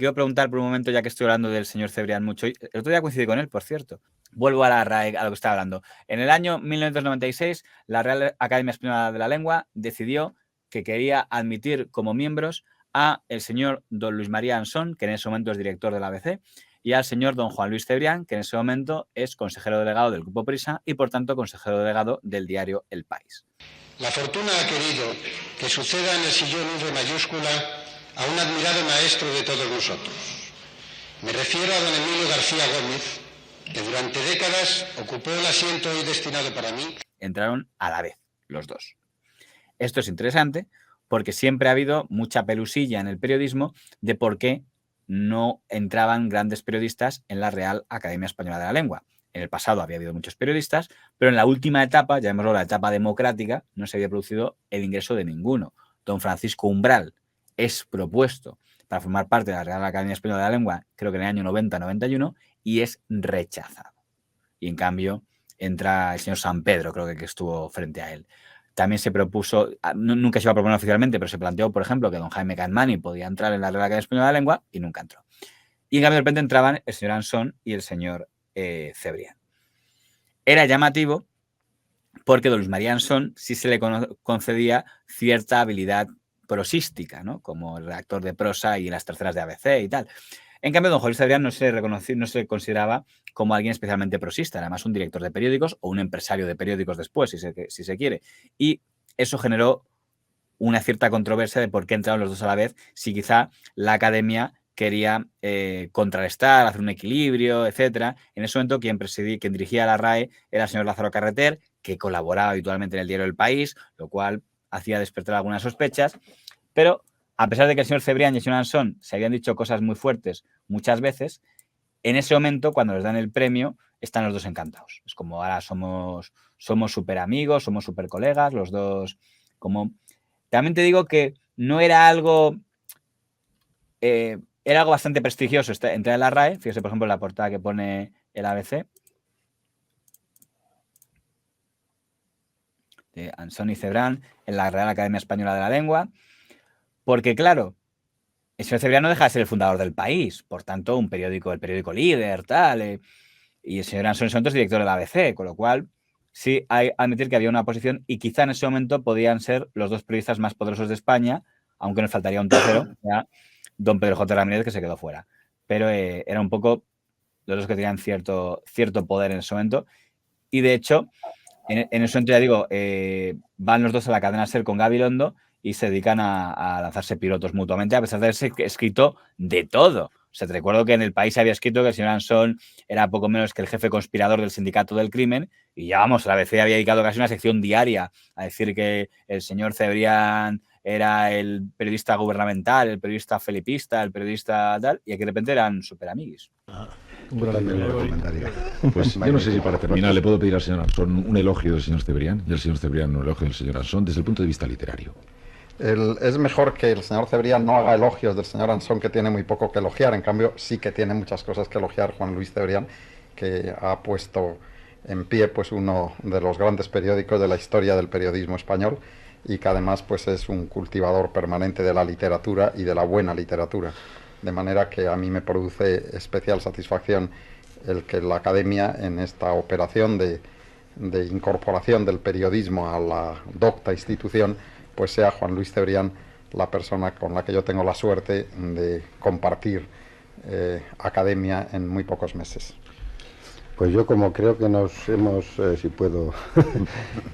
quiero preguntar por un momento, ya que estoy hablando del señor Cebrián mucho. El otro día coincidí con él, por cierto. Vuelvo a la RAE, a lo que estaba hablando. En el año 1996, la Real Academia Española de la Lengua decidió que quería admitir como miembros a el señor don Luis María Ansón, que en ese momento es director de la ABC, y al señor don Juan Luis Cebrián, que en ese momento es consejero delegado del Grupo Prisa y, por tanto, consejero delegado del diario El País. La fortuna ha querido que suceda en el sillón V mayúscula a un admirado maestro de todos nosotros. Me refiero a don Emilio García Gómez, que durante décadas ocupó el asiento hoy destinado para mí. Entraron a la vez, los dos. Esto es interesante porque siempre ha habido mucha pelusilla en el periodismo de por qué no entraban grandes periodistas en la Real Academia Española de la Lengua. En el pasado había habido muchos periodistas, pero en la última etapa, llamémoslo la etapa democrática, no se había producido el ingreso de ninguno. Don Francisco Umbral es propuesto para formar parte de la Real Academia Española de la Lengua, creo que en el año 90-91, y es rechazado. Y en cambio entra el señor San Pedro, creo que estuvo frente a él. También se propuso, nunca se iba a proponer oficialmente, pero se planteó, por ejemplo, que don Jaime Canmani podía entrar en la Real Academia Española de la Lengua y nunca entró. Y en cambio de repente entraban el señor Ansón y el señor Cebrián. Era llamativo porque don Luis María Ansón sí se le concedía cierta habilidad prosística, ¿no? Como el redactor de prosa y las terceras de ABC y tal. En cambio, don Juan Luis Cebrián no se consideraba como alguien especialmente prosista, era más un director de periódicos o un empresario de periódicos después, si se quiere. Y eso generó una cierta controversia de por qué entraron los dos a la vez, si quizá la academia quería contrarrestar, hacer un equilibrio, etcétera. En ese momento quien dirigía la RAE era el señor Lázaro Carreter, que colaboraba habitualmente en el diario El País, lo cual hacía despertar algunas sospechas, pero a pesar de que el señor Cebrián y el señor Ansón se habían dicho cosas muy fuertes muchas veces, en ese momento, cuando les dan el premio, están los dos encantados. Es como ahora somos súper amigos, somos súper colegas, los dos. También te digo que no era algo. Era algo bastante prestigioso entrar en la RAE. Fíjese, por ejemplo, en la portada que pone el ABC. De Ansón y Cebrián en la Real Academia Española de la Lengua. Porque, claro, el señor Cebrián no deja de ser el fundador del País. Por tanto, el periódico líder, tal. Y el señor Ansón es director de la ABC, con lo cual sí hay que admitir que había una posición y quizá en ese momento podían ser los dos periodistas más poderosos de España, aunque nos faltaría un tercero, ya don Pedro J. Ramírez, que se quedó fuera. Pero era un poco los dos que tenían cierto poder en ese momento. Y de hecho, en ese momento, ya digo, van los dos a la cadena SER con Gabilondo y se dedican a lanzarse pirotos mutuamente, a pesar de haberse escrito de todo. O sea, te recuerdo que en El País había escrito que el señor Ansón era poco menos que el jefe conspirador del sindicato del crimen y ya vamos, la ABC había dedicado casi una sección diaria a decir que el señor Cebrián era el periodista gubernamental, el periodista felipista, el periodista tal, y aquí de repente eran súper amiguis. Un gran comentario. Pues yo no sé si para terminar le puedo pedir al señor Ansón un elogio del señor Cebrián y al señor Cebrián un elogio del señor Ansón desde el punto de vista literario. Es mejor que el señor Cebrián no haga elogios del señor Ansón, que tiene muy poco que elogiar. En cambio, sí que tiene muchas cosas que elogiar Juan Luis Cebrián, que ha puesto en pie pues uno de los grandes periódicos de la historia del periodismo español y que además pues es un cultivador permanente de la literatura y de la buena literatura. De manera que a mí me produce especial satisfacción el que la Academia, en esta operación de incorporación del periodismo a la docta institución, pues sea Juan Luis Cebrián la persona con la que yo tengo la suerte de compartir academia en muy pocos meses. Pues yo como creo que nos hemos, si puedo,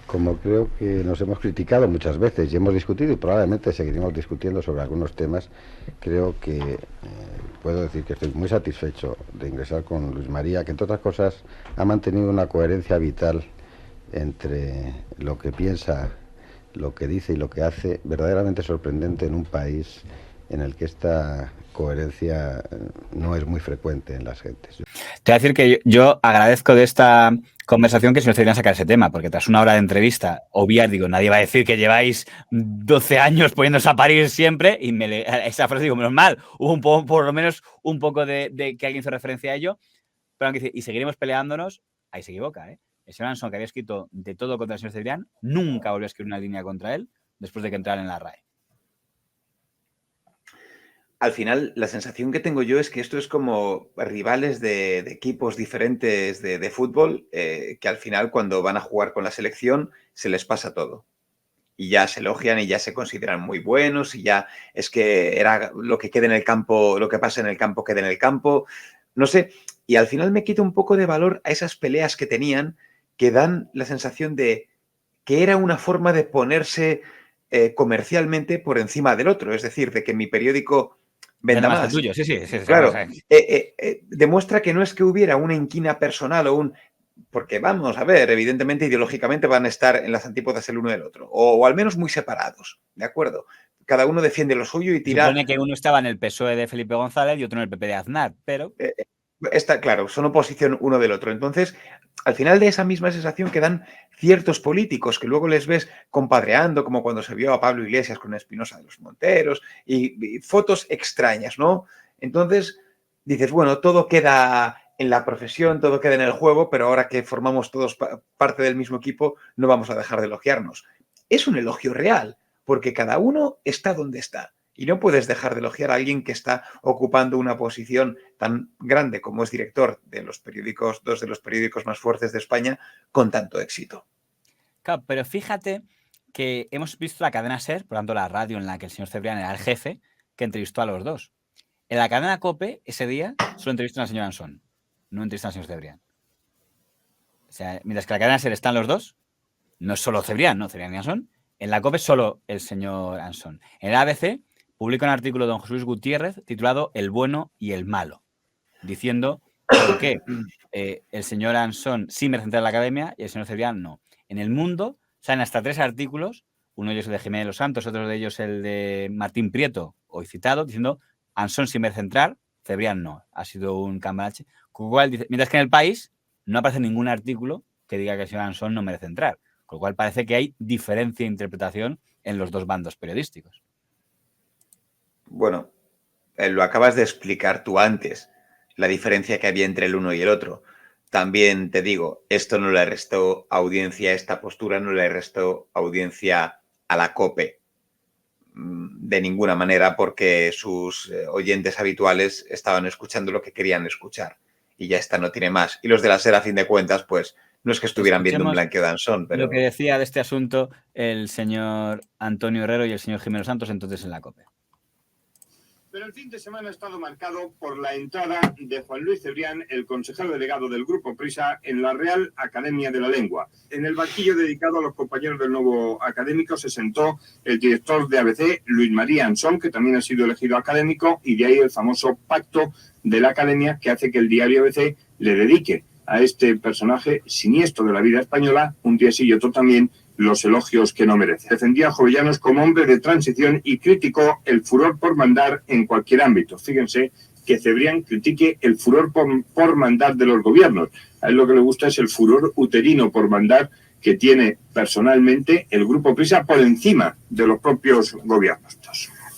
como creo que nos hemos criticado muchas veces y hemos discutido y probablemente seguiremos discutiendo sobre algunos temas, creo que puedo decir que estoy muy satisfecho de ingresar con Luis María, que entre otras cosas ha mantenido una coherencia vital entre lo que piensa, lo que dice y lo que hace, verdaderamente sorprendente en un país en el que esta coherencia no es muy frecuente en las gentes. Te voy a decir que yo agradezco de esta conversación que el señor Cebrián sacar ese tema, porque tras una hora de entrevista, obviar, digo, nadie va a decir que lleváis 12 años poniéndose a parir siempre, y esa frase digo, menos mal, hubo por lo menos un poco de que alguien hizo referencia a ello, pero aunque dice, y seguiremos peleándonos, ahí se equivoca, ¿eh? El señor Ansón, que había escrito de todo contra el señor Cebrián, nunca volvió a escribir una línea contra él después de que entrara en la RAE. al final la sensación que tengo yo es que esto es como rivales de equipos diferentes de fútbol, que al final cuando van a jugar con la selección se les pasa todo. Y ya se elogian y ya se consideran muy buenos y ya es que era lo que quede en el campo, lo que pasa en el campo queda en el campo. No sé, y al final me quita un poco de valor a esas peleas que tenían que dan la sensación de que era una forma de ponerse comercialmente por encima del otro. Es decir, de que mi periódico venda más. El tuyo, sí. Claro, demuestra que no es que hubiera una inquina personal o un... Porque vamos a ver, evidentemente ideológicamente van a estar en las antípodas el uno del otro, o al menos muy separados, ¿de acuerdo? Cada uno defiende lo suyo y tira... Supone que uno estaba en el PSOE de Felipe González y otro en el PP de Aznar, pero... Está claro, son oposición uno del otro. Entonces, al final de esa misma sensación que dan ciertos políticos que luego les ves compadreando, como cuando se vio a Pablo Iglesias con Espinosa de los Monteros, y fotos extrañas, ¿no? Entonces, dices, bueno, todo queda en la profesión, todo queda en el juego, pero ahora que formamos todos parte del mismo equipo, no vamos a dejar de elogiarnos. Es un elogio real, porque cada uno está donde está. Y no puedes dejar de elogiar a alguien que está ocupando una posición tan grande como es director de los periódicos, dos de los periódicos más fuertes de España, con tanto éxito. Claro, pero fíjate que hemos visto la cadena SER, por tanto la radio en la que el señor Cebrián era el jefe, que entrevistó a los dos. En la cadena COPE, ese día, solo entrevistan al señor Ansón, no entrevistan al señor Cebrián. O sea, mientras que en la cadena SER están los dos, no es solo Cebrián, no, Cebrián y Ansón, en la COPE solo el señor Ansón. En el ABC publica un artículo de don José Luis Gutiérrez titulado El bueno y el malo, diciendo por qué el señor Ansón sí merece entrar a la academia y el señor Cebrián no. En El Mundo salen hasta 3 artículos, uno de ellos el de Jiménez de los Santos, otro de ellos el de Martín Prieto, hoy citado, diciendo Ansón sí merece entrar, Cebrián no. Ha sido un cambalache. Con lo cual, mientras que en El País no aparece ningún artículo que diga que el señor Ansón no merece entrar. Con lo cual parece que hay diferencia de interpretación en los dos bandos periodísticos. Bueno, lo acabas de explicar tú antes, la diferencia que había entre el uno y el otro. También te digo, esto no le restó audiencia, esta postura no le restó audiencia a la COPE de ninguna manera, porque sus oyentes habituales estaban escuchando lo que querían escuchar y ya esta no tiene más. Y los de la SER, a fin de cuentas, pues no es que estuvieran viendo un blanqueo de Ansón, pero... Lo que decía de este asunto el señor Antonio Herrero y el señor Jiménez Santos entonces en la COPE. Pero el fin de semana ha estado marcado por la entrada de Juan Luis Cebrián, el consejero delegado del Grupo Prisa, en la Real Academia de la Lengua. En el banquillo dedicado a los compañeros del nuevo académico se sentó el director de ABC, Luis María Ansón, que también ha sido elegido académico, y de ahí el famoso pacto de la academia que hace que el diario ABC le dedique a este personaje siniestro de la vida española, un día sí y otro también, los elogios que no merece. Defendía a Jovellanos como hombre de transición y criticó el furor por mandar en cualquier ámbito. Fíjense que Cebrián critique el furor por mandar de los gobiernos. A él lo que le gusta es el furor uterino por mandar que tiene personalmente el Grupo Prisa por encima de los propios gobiernos.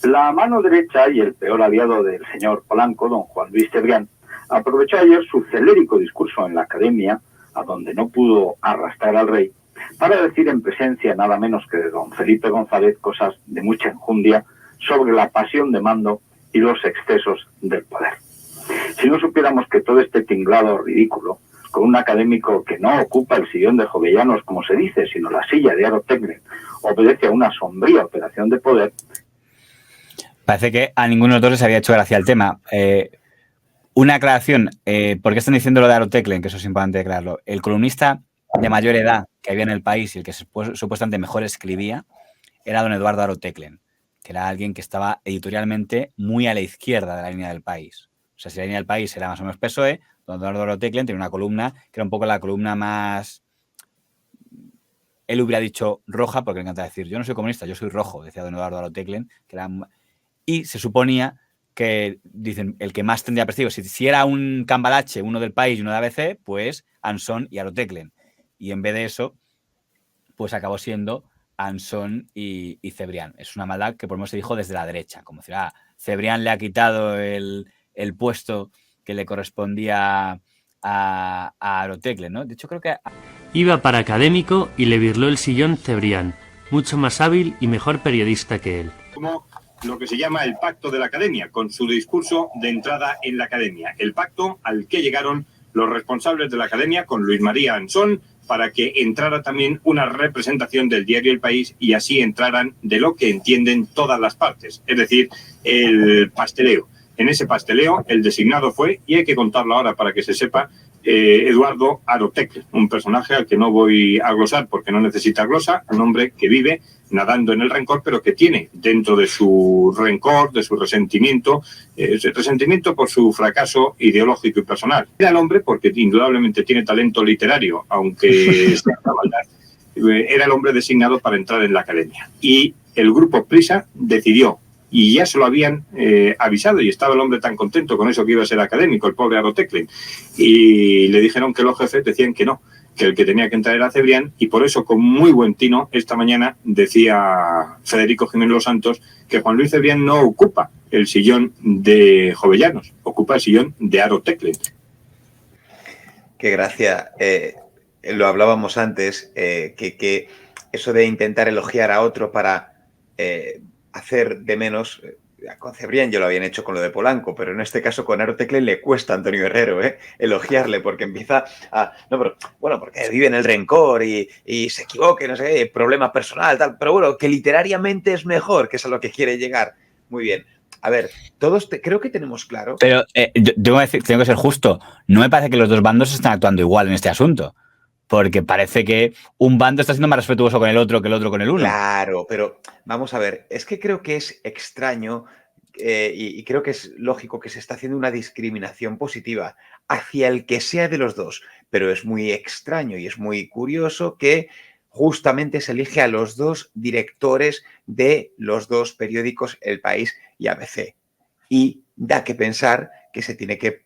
La mano derecha y el peor aliado del señor Polanco, don Juan Luis Cebrián, aprovechó ayer su celérico discurso en la Academia, a donde no pudo arrastrar al rey, para decir en presencia nada menos que de don Felipe González cosas de mucha enjundia sobre la pasión de mando y los excesos del poder. Si no supiéramos que todo este tinglado ridículo, con un académico que no ocupa el sillón de Jovellanos, como se dice, sino la silla de Aro Teclen, obedece a una sombría operación de poder. Parece que a ninguno de los dos les había hecho gracia el tema. Una aclaración, ¿por qué están diciendo lo de Aro Teclen? Que eso es importante declararlo. El columnista de mayor edad que había en el país y el que supuestamente mejor escribía era don Eduardo Aro Teclen, que era alguien que estaba editorialmente muy a la izquierda de la línea del país. O sea, si la línea del país era más o menos PSOE, don Eduardo Aro Teclen tenía una columna que era un poco la columna más... Él hubiera dicho roja, porque le encanta decir, yo no soy comunista, yo soy rojo, decía don Eduardo Aro Teclen, que era... Y se suponía que, dicen, el que más tendría prestigio, si era un cambalache, uno del país y uno de ABC, pues Ansón y Aro Teclen. Y en vez de eso, pues acabó siendo Ansón y Cebrián. Es una maldad que por lo menos se dijo desde la derecha, como decir, Cebrián le ha quitado el puesto que le correspondía a Aro Teclen, ¿no? De hecho, creo que... Iba para académico y le birló el sillón Cebrián, mucho más hábil y mejor periodista que él. Como lo que se llama el Pacto de la Academia, con su discurso de entrada en la Academia. El pacto al que llegaron los responsables de la Academia con Luis María Ansón para que entrara también una representación del diario El País y así entraran de lo que entienden todas las partes, es decir, el pasteleo. En ese pasteleo el designado fue, y hay que contarlo ahora para que se sepa, Eduardo Arotecle, un personaje al que no voy a glosar porque no necesita glosa, un hombre que vive nadando en el rencor, pero que tiene dentro de su rencor, de su resentimiento, ese resentimiento por su fracaso ideológico y personal. Era el hombre, porque indudablemente tiene talento literario, aunque sea una maldad, era el hombre designado para entrar en la Academia. Y el grupo Prisa decidió, y ya se lo habían avisado, y estaba el hombre tan contento con eso que iba a ser académico, el pobre Arotecle, y le dijeron que los jefes decían que no, que el que tenía que entrar era Cebrián, y por eso, con muy buen tino, esta mañana decía Federico Jiménez Los Santos que Juan Luis Cebrián no ocupa el sillón de Jovellanos, ocupa el sillón de Arotecle. Qué gracia. Lo hablábamos antes, que eso de intentar elogiar a otro para hacer de menos... Con Cebrián ya lo habían hecho con lo de Polanco, pero en este caso con Arotecle le cuesta a Antonio Herrero elogiarle, porque empieza a... No, pero bueno, porque vive en el rencor y se equivoque, no sé, problema personal, tal, pero bueno, que literariamente es mejor, que es a lo que quiere llegar. Muy bien. A ver, todos creo que tenemos claro... Pero tengo que ser justo. No me parece que los dos bandos están actuando igual en este asunto. Porque parece que un bando está siendo más respetuoso con el otro que el otro con el uno. Claro, pero vamos a ver, es que creo que es extraño y creo que es lógico que se está haciendo una discriminación positiva hacia el que sea de los dos, pero es muy extraño y es muy curioso que justamente se elige a los dos directores de los dos periódicos El País y ABC. Y da que pensar que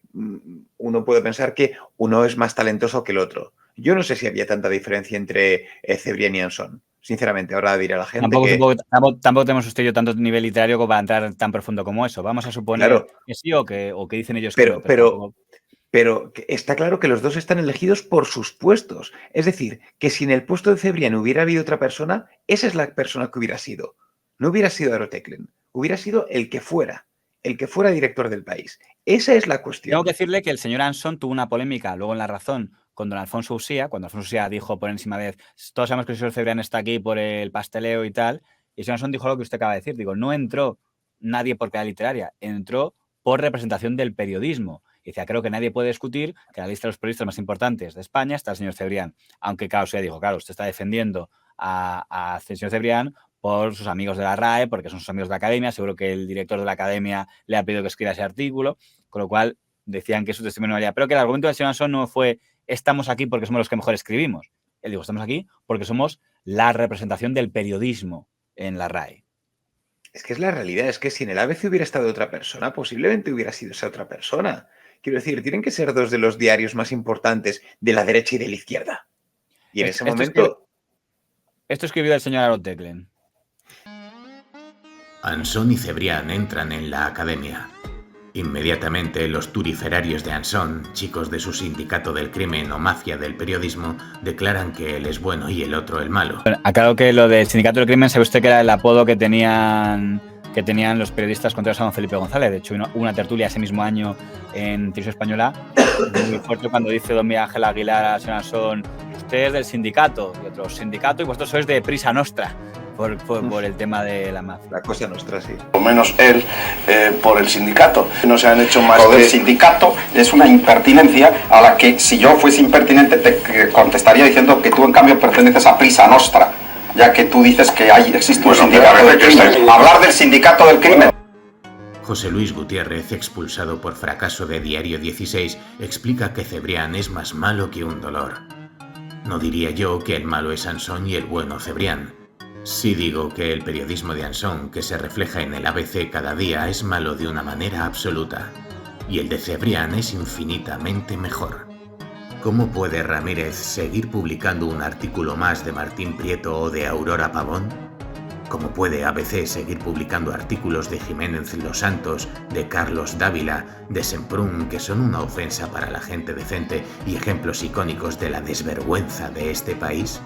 uno puede pensar que uno es más talentoso que el otro. Yo no sé si había tanta diferencia entre Cebrián y Ansón. Sinceramente, ahora dirá la gente Tampoco tenemos usted y yo tanto nivel literario como para entrar tan profundo como eso. Vamos a suponer que sí o que dicen ellos que no. Pero está claro que los dos están elegidos por sus puestos. Es decir, que si en el puesto de Cebrián hubiera habido otra persona, esa es la persona que hubiera sido. No hubiera sido Arotecle, hubiera sido el que fuera director del País. Esa es la cuestión. Tengo que decirle que el señor Ansón tuvo una polémica luego en La Razón con don Alfonso Usía, cuando Alfonso Usía dijo por encima de todos sabemos que el señor Cebrián está aquí por el pasteleo y tal, y el señor Ansón dijo lo que usted acaba de decir. Digo, no entró nadie por calidad literaria, entró por representación del periodismo. Y decía, creo que nadie puede discutir que en la lista de los periodistas más importantes de España está el señor Cebrián. Aunque, claro, Usía dijo, claro, usted está defendiendo al señor Cebrián por sus amigos de la RAE, porque son sus amigos de la Academia, seguro que el director de la Academia le ha pedido que escriba ese artículo, con lo cual decían que su testimonio no valía. Pero que el argumento del señor Ansón no fue estamos aquí porque somos los que mejor escribimos. Él dijo, estamos aquí porque somos la representación del periodismo en la RAE. Es que es la realidad, es que si en el ABC hubiera estado otra persona, posiblemente hubiera sido esa otra persona. Quiero decir, tienen que ser dos de los diarios más importantes de la derecha y de la izquierda. Y en ese momento... Esto escribió el señor Arotecle. Ansón y Cebrián entran en la Academia. Inmediatamente los turiferarios de Ansón, chicos de su sindicato del crimen o mafia del periodismo, declaran que él es bueno y el otro el malo. Bueno, aclaro que lo del sindicato del crimen, sabe usted que era el apodo que tenían los periodistas contrarios a don Felipe González. De hecho, una tertulia ese mismo año en Televisión Española, muy fuerte cuando dice don Miguel Ángel Aguilar a señor Ansón, usted es del sindicato, y otro sindicato, y vosotros sois de Prisa Nostra. Por el tema de la mafia. La cosa nuestra, sí. O menos él por el sindicato. No se han hecho más que... El sindicato es una impertinencia a la que si yo fuese impertinente te contestaría diciendo que tú en cambio perteneces a Prisa Nostra, ya que tú dices que existe un sindicato del crimen. Hablar del sindicato del crimen. José Luis Gutiérrez, expulsado por fracaso de Diario 16, explica que Cebrián es más malo que un dolor. No diría yo que el malo es Ansón y el bueno Cebrián. Sí digo que el periodismo de Ansón, que se refleja en el ABC cada día, es malo de una manera absoluta, y el de Cebrián es infinitamente mejor. ¿Cómo puede Ramírez seguir publicando un artículo más de Martín Prieto o de Aurora Pavón? ¿Cómo puede ABC seguir publicando artículos de Jiménez Los Santos, de Carlos Dávila, de Semprún, que son una ofensa para la gente decente y ejemplos icónicos de la desvergüenza de este país?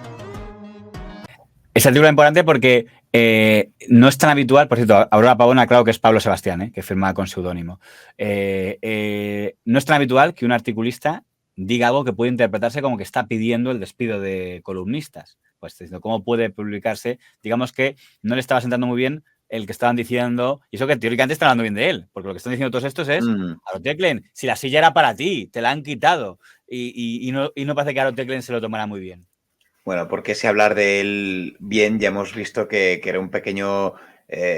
Es artículo importante porque No es tan habitual, por cierto, Aurora Pavona, claro que es Pablo Sebastián, que firma con seudónimo. No es tan habitual que un articulista diga algo que puede interpretarse como que está pidiendo el despido de columnistas. Pues cómo puede publicarse, digamos que no le estaba sentando muy bien el que estaban diciendo, y eso que teóricamente están hablando bien de él, porque lo que están diciendo todos estos es, Aroteclen, si la silla era para ti, te la han quitado, y no parece que Aroteclen se lo tomara muy bien. Bueno, porque si hablar de él bien, ya hemos visto que era un pequeño,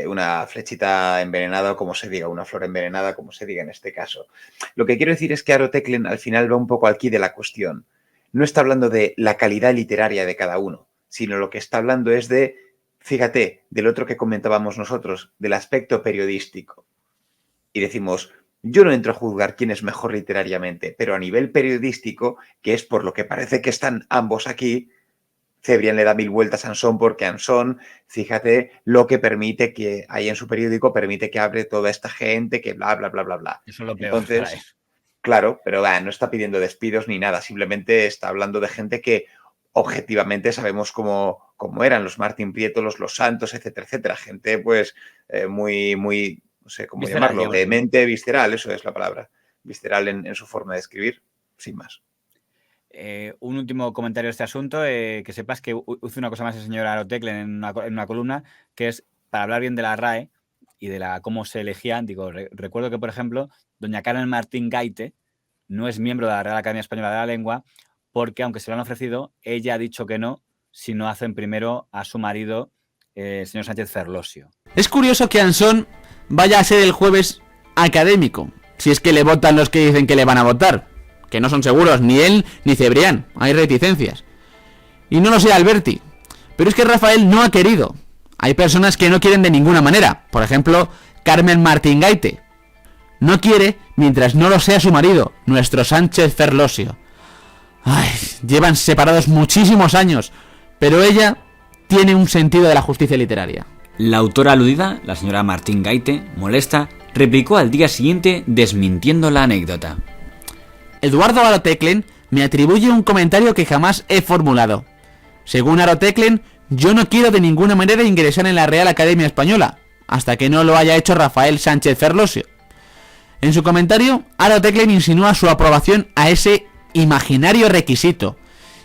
una flechita envenenada, o como se diga, una flor envenenada, como se diga en este caso. Lo que quiero decir es que Aroteclen al final va un poco al quid de la cuestión. No está hablando de la calidad literaria de cada uno, sino lo que está hablando es de, fíjate, del otro que comentábamos nosotros, del aspecto periodístico. Y decimos, yo no entro a juzgar quién es mejor literariamente, pero a nivel periodístico, que es por lo que parece que están ambos aquí, Cebrián le da 1000 vueltas a Anson porque Anson, fíjate, lo que permite que hay en su periódico, permite que hable toda esta gente, que bla, bla, bla, bla, bla. Eso es lo peor. Entonces, claro, pero no está pidiendo despidos ni nada, simplemente está hablando de gente que objetivamente sabemos cómo eran los Martín Prieto, los Santos, etcétera, etcétera. Gente, pues, muy, no sé cómo visceral, llamarlo, de mente visceral, eso es la palabra. Visceral en su forma de escribir, sin más. Un último comentario de este asunto, que sepas que hizo una cosa más el señor Aroteclen en una columna, que es para hablar bien de la RAE y de cómo se elegían. Digo, recuerdo que, por ejemplo, doña Carmen Martín Gaite no es miembro de la Real Academia Española de la Lengua porque, aunque se lo han ofrecido, ella ha dicho que no si no hacen primero a su marido, el señor Sánchez Ferlosio. Es curioso que Anson vaya a ser el jueves académico, si es que le votan los que dicen que le van a votar. Que no son seguros, ni él ni Cebrián. Hay reticencias. Y no lo sé Alberti. Pero es que Rafael no ha querido. Hay personas que no quieren de ninguna manera. Por ejemplo, Carmen Martín Gaite. No quiere mientras no lo sea su marido, nuestro Sánchez Ferlosio. Ay, llevan separados muchísimos años. Pero ella tiene un sentido de la justicia literaria. La autora aludida, la señora Martín Gaite, molesta, replicó al día siguiente desmintiendo la anécdota. Eduardo Aroteclen me atribuye un comentario que jamás he formulado. Según Aroteclen, yo no quiero de ninguna manera ingresar en la Real Academia Española, hasta que no lo haya hecho Rafael Sánchez Ferlosio. En su comentario, Aroteclen insinúa su aprobación a ese imaginario requisito,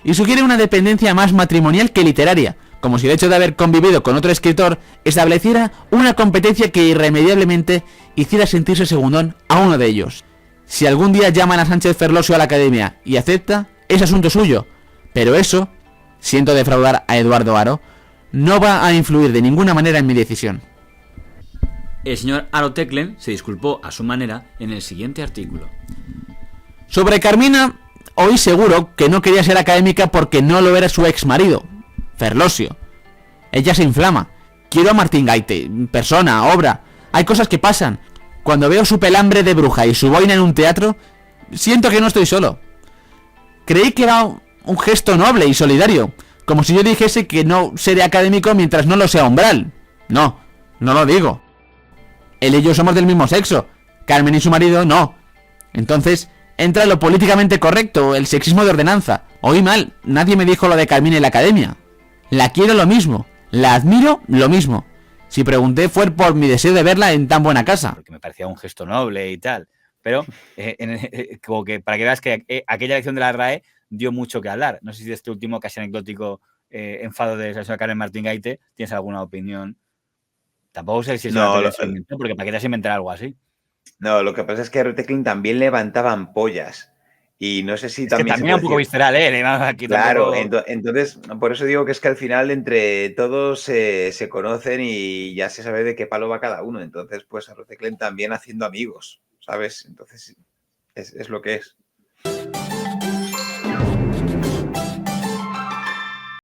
y sugiere una dependencia más matrimonial que literaria, como si el hecho de haber convivido con otro escritor estableciera una competencia que irremediablemente hiciera sentirse segundón a uno de ellos. Si algún día llaman a Sánchez Ferlosio a la academia y acepta, es asunto suyo. Pero eso, siento defraudar a Eduardo Aro, no va a influir de ninguna manera en mi decisión. El señor Aroteclen se disculpó a su manera en el siguiente artículo. Sobre Carmina, oí seguro que no quería ser académica porque no lo era su ex marido, Ferlosio. Ella se inflama. Quiero a Martín Gaite, persona, obra. Hay cosas que pasan. Cuando veo su pelambre de bruja y su boina en un teatro, siento que no estoy solo. Creí que era un gesto noble y solidario, como si yo dijese que no seré académico mientras no lo sea umbral. No, no lo digo. Él y yo somos del mismo sexo, Carmen y su marido no. Entonces, entra lo políticamente correcto, el sexismo de ordenanza. Oí mal, nadie me dijo lo de Carmina y la academia. La quiero lo mismo, la admiro lo mismo. Si pregunté fue por mi deseo de verla en tan buena casa. Porque me parecía un gesto noble y tal. Pero como que para que veas que aquella elección de la RAE dio mucho que hablar. No sé si de este último casi anecdótico enfado de la señora Carmen Martín Gaite tienes alguna opinión. Tampoco sé si es una inventó, porque para que te has inventado algo así. No, lo que pasa es que a Aroteclen también levantaban ampollas. Y no sé si es también... Que también es un poco visceral, ¿eh? Aquí claro, entonces, por eso digo que es que al final entre todos se conocen y ya se sabe de qué palo va cada uno. Entonces, pues Aroteclen también haciendo amigos, ¿sabes? Entonces, es lo que es.